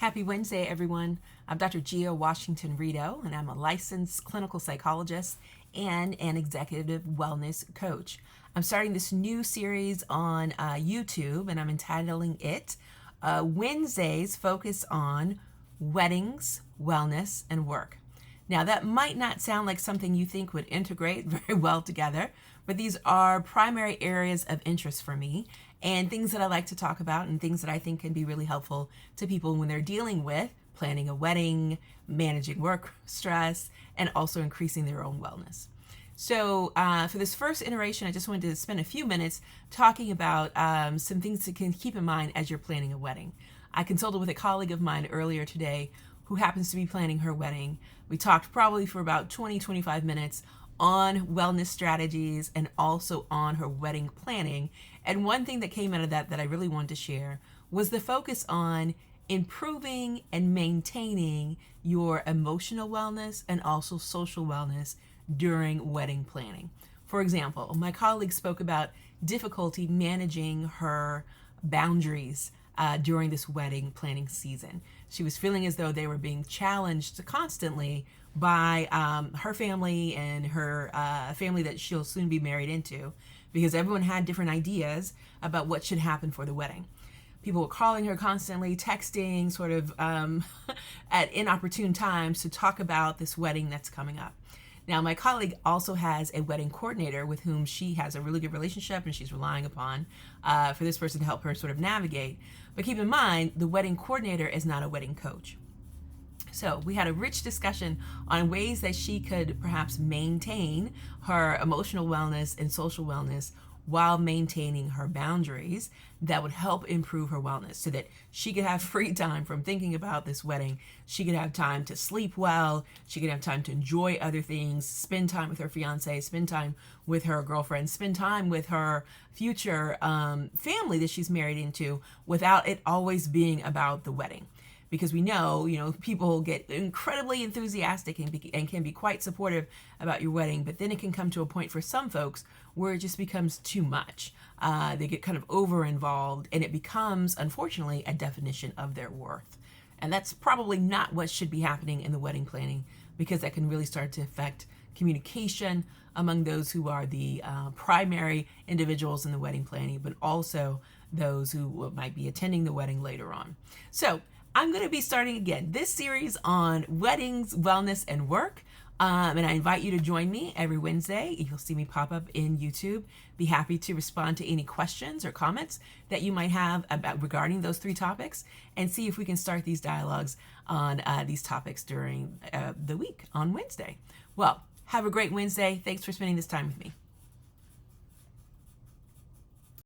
Happy Wednesday, everyone. I'm Dr. Gia Washington Rito, and I'm a licensed clinical psychologist and an executive wellness coach. I'm starting this new series on YouTube, and I'm entitling it Wednesdays Focus on Weddings, Wellness, and Work. Now, that might not sound like something you think would integrate very well together, but these are primary areas of interest for me and things that I like to talk about and things that I think can be really helpful to people when they're dealing with planning a wedding, managing work stress, and also increasing their own wellness. So for this first iteration, I just wanted to spend a few minutes talking about some things to keep in mind as you're planning a wedding. I consulted with a colleague of mine earlier today who happens to be planning her wedding. We talked probably for about 20-25 minutes on wellness strategies and also on her wedding planning. And one thing that came out of that I really wanted to share was the focus on improving and maintaining your emotional wellness and also social wellness during wedding planning. For example, my colleague spoke about difficulty managing her boundaries during this wedding planning season. She was feeling as though they were being challenged constantly by her family and her family that she'll soon be married into, because everyone had different ideas about what should happen for the wedding. People were calling her constantly, texting sort of at inopportune times to talk about this wedding that's coming up. Now, my colleague also has a wedding coordinator with whom she has a really good relationship and she's relying upon for this person to help her sort of navigate. But keep in mind, the wedding coordinator is not a wedding coach. So we had a rich discussion on ways that she could perhaps maintain her emotional wellness and social wellness while maintaining her boundaries that would help improve her wellness so that she could have free time from thinking about this wedding. She could have time to sleep well. She could have time to enjoy other things, spend time with her fiance, spend time with her girlfriend, spend time with her future family that she's married into without it always being about the wedding. Because we know, people get incredibly enthusiastic and can be quite supportive about your wedding, but then it can come to a point for some folks where it just becomes too much. They get kind of over-involved, and it becomes, unfortunately, a definition of their worth. And that's probably not what should be happening in the wedding planning, because that can really start to affect communication among those who are the primary individuals in the wedding planning, but also those who might be attending the wedding later on. So I'm going to be starting again this series on weddings, wellness, and work. And I invite you to join me every Wednesday. You'll see me pop up in YouTube. Be happy to respond to any questions or comments that you might have regarding those three topics, and see if we can start these dialogues on these topics during the week on Wednesday. Well, have a great Wednesday. Thanks for spending this time with me.